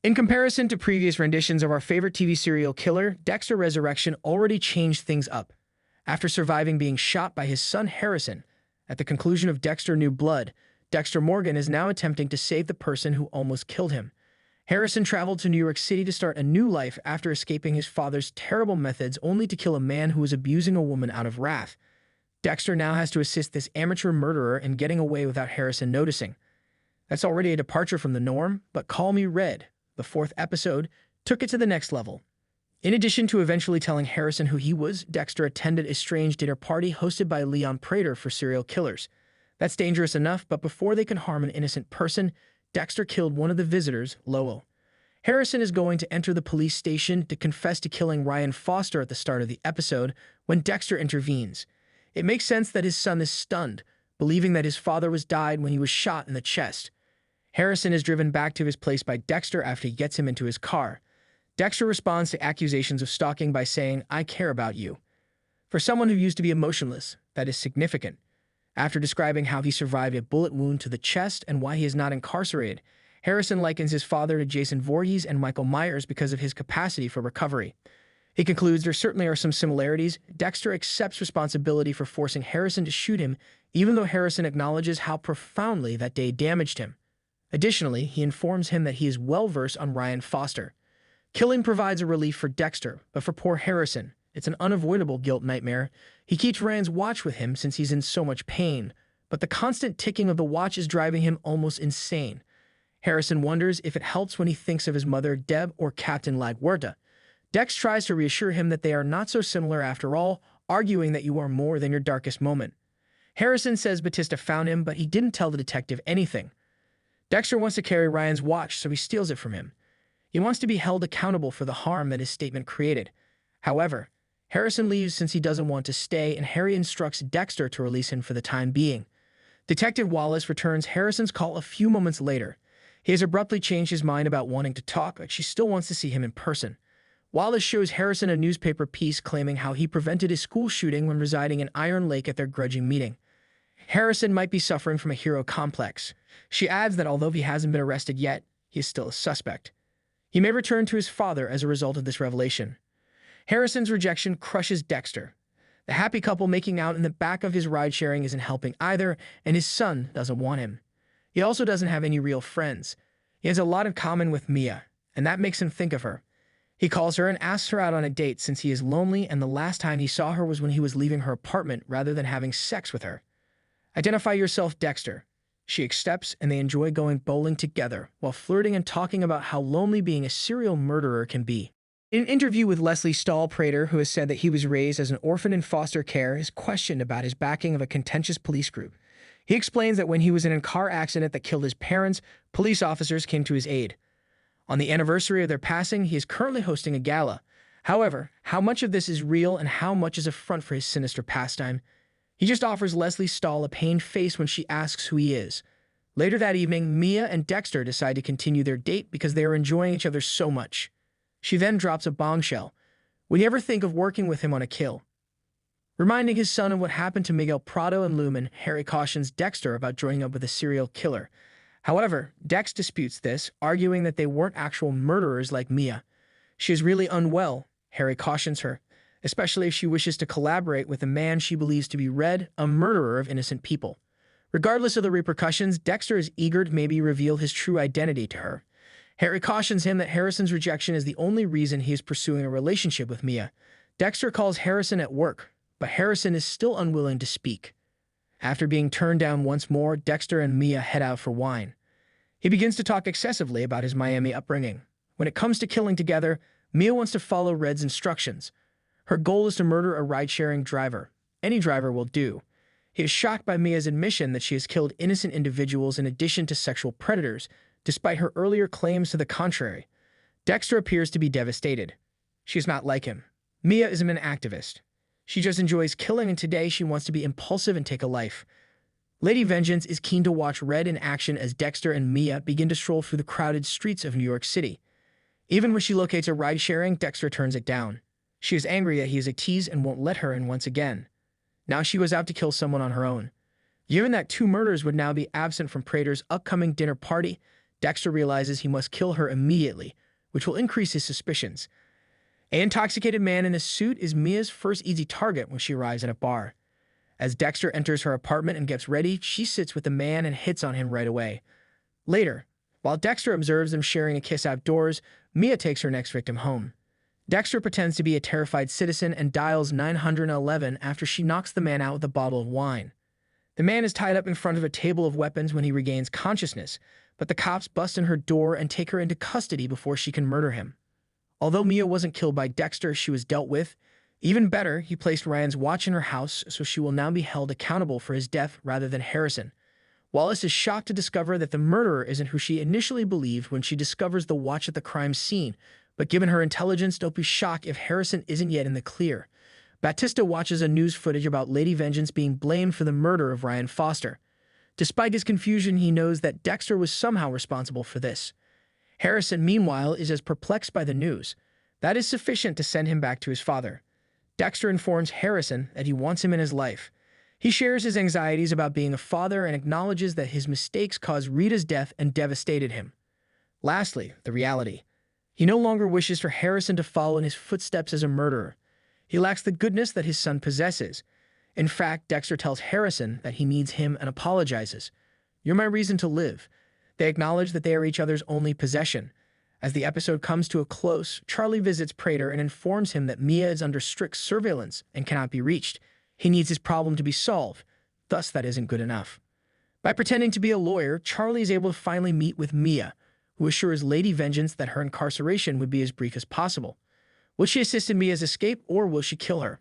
In comparison to previous renditions of our favorite TV serial killer, Dexter Resurrection already changed things up. After surviving being shot by his son Harrison, at the conclusion of Dexter New Blood, Dexter Morgan is now attempting to save the person who almost killed him. Harrison traveled to New York City to start a new life after escaping his father's terrible methods only to kill a man who was abusing a woman out of wrath. Dexter now has to assist this amateur murderer in getting away without Harrison noticing. That's already a departure from the norm, but Call Me Red, the fourth episode, took it to the next level. In addition to eventually telling Harrison who he was, Dexter attended a strange dinner party hosted by Leon Prater for serial killers. That's dangerous enough, but before they can harm an innocent person, Dexter killed one of the visitors, Lowell. Harrison is going to enter the police station to confess to killing Ryan Foster at the start of the episode when Dexter intervenes. It makes sense that his son is stunned, believing that his father was died when he was shot in the chest. Harrison is driven back to his place by Dexter after he gets him into his car. Dexter responds to accusations of stalking by saying, "I care about you." For someone who used to be emotionless, that is significant. After describing how he survived a bullet wound to the chest and why he is not incarcerated, Harrison likens his father to Jason Voorhees and Michael Myers because of his capacity for recovery. He concludes there certainly are some similarities. Dexter accepts responsibility for forcing Harrison to shoot him, even though Harrison acknowledges how profoundly that day damaged him. Additionally, he informs him that he is well-versed on Ryan Foster. Killing provides a relief for Dexter, but for poor Harrison, it's an unavoidable guilt nightmare. He keeps Ryan's watch with him since he's in so much pain, but the constant ticking of the watch is driving him almost insane. Harrison wonders if it helps when he thinks of his mother, Deb, or Captain LaGuerta. Dex tries to reassure him that they are not so similar after all, arguing that you are more than your darkest moment. Harrison says Batista found him, but he didn't tell the detective anything. Dexter wants to carry Ryan's watch, so he steals it from him. He wants to be held accountable for the harm that his statement created. However, Harrison leaves since he doesn't want to stay, and Harry instructs Dexter to release him for the time being. Detective Wallace returns Harrison's call a few moments later. He has abruptly changed his mind about wanting to talk, but she still wants to see him in person. Wallace shows Harrison a newspaper piece claiming how he prevented a school shooting when residing in Iron Lake at their grudging meeting. Harrison might be suffering from a hero complex. She adds that although he hasn't been arrested yet, he is still a suspect. He may return to his father as a result of this revelation. Harrison's rejection crushes Dexter. The happy couple making out in the back of his ride-sharing isn't helping either, and his son doesn't want him. He also doesn't have any real friends. He has a lot in common with Mia, and that makes him think of her. He calls her and asks her out on a date since he is lonely, and the last time he saw her was when he was leaving her apartment rather than having sex with her. Identify yourself, Dexter. She accepts, and they enjoy going bowling together, while flirting and talking about how lonely being a serial murderer can be. In an interview with Leslie Stahl, Prater, who has said that he was raised as an orphan in foster care, is questioned about his backing of a contentious police group. He explains that when he was in a car accident that killed his parents, police officers came to his aid. On the anniversary of their passing, he is currently hosting a gala. However, how much of this is real and how much is a front for his sinister pastime? He just offers Leslie Stahl a pained face when she asks who he is. Later that evening, Mia and Dexter decide to continue their date because they are enjoying each other so much. She then drops a bombshell. Would you ever think of working with him on a kill? Reminding his son of what happened to Miguel Prado and Lumen, Harry cautions Dexter about joining up with a serial killer. However, Dex disputes this, arguing that they weren't actual murderers like Mia. She is really unwell, Harry cautions her, especially if she wishes to collaborate with a man she believes to be Red, a murderer of innocent people. Regardless of the repercussions, Dexter is eager to maybe reveal his true identity to her. Harry cautions him that Harrison's rejection is the only reason he is pursuing a relationship with Mia. Dexter calls Harrison at work, but Harrison is still unwilling to speak. After being turned down once more, Dexter and Mia head out for wine. He begins to talk excessively about his Miami upbringing. When it comes to killing together, Mia wants to follow Red's instructions. Her goal is to murder a ride-sharing driver. Any driver will do. He is shocked by Mia's admission that she has killed innocent individuals in addition to sexual predators, despite her earlier claims to the contrary. Dexter appears to be devastated. She is not like him. Mia isn't an activist. She just enjoys killing, and today she wants to be impulsive and take a life. Lady Vengeance is keen to watch Red in action as Dexter and Mia begin to stroll through the crowded streets of New York City. Even when she locates a ride-sharing, Dexter turns it down. She is angry that he is a tease and won't let her in once again. Now she was out to kill someone on her own. Given that 2 murders would now be absent from Prater's upcoming dinner party, Dexter realizes he must kill her immediately, which will increase his suspicions. An intoxicated man in a suit is Mia's first easy target when she arrives at a bar. As Dexter enters her apartment and gets ready, she sits with the man and hits on him right away. Later, while Dexter observes them sharing a kiss outdoors, Mia takes her next victim home. Dexter pretends to be a terrified citizen and dials 911 after she knocks the man out with a bottle of wine. The man is tied up in front of a table of weapons when he regains consciousness, but the cops bust in her door and take her into custody before she can murder him. Although Mia wasn't killed by Dexter, she was dealt with. Even better, he placed Ryan's watch in her house, so she will now be held accountable for his death rather than Harrison. Wallace is shocked to discover that the murderer isn't who she initially believed when she discovers the watch at the crime scene, but given her intelligence, don't be shocked if Harrison isn't yet in the clear. Batista watches a news footage about Lady Vengeance being blamed for the murder of Ryan Foster. Despite his confusion, he knows that Dexter was somehow responsible for this. Harrison, meanwhile, is as perplexed by the news. That is sufficient to send him back to his father. Dexter informs Harrison that he wants him in his life. He shares his anxieties about being a father and acknowledges that his mistakes caused Rita's death and devastated him. Lastly, the reality. He no longer wishes for Harrison to follow in his footsteps as a murderer. He lacks the goodness that his son possesses. In fact, Dexter tells Harrison that he needs him and apologizes. "You're my reason to live." They acknowledge that they are each other's only possession. As the episode comes to a close, Charlie visits Prater and informs him that Mia is under strict surveillance and cannot be reached. He needs his problem to be solved. Thus, that isn't good enough. By pretending to be a lawyer, Charlie is able to finally meet with Mia, who assures Lady Vengeance that her incarceration would be as brief as possible. Will she assist in Mia's escape, or will she kill her?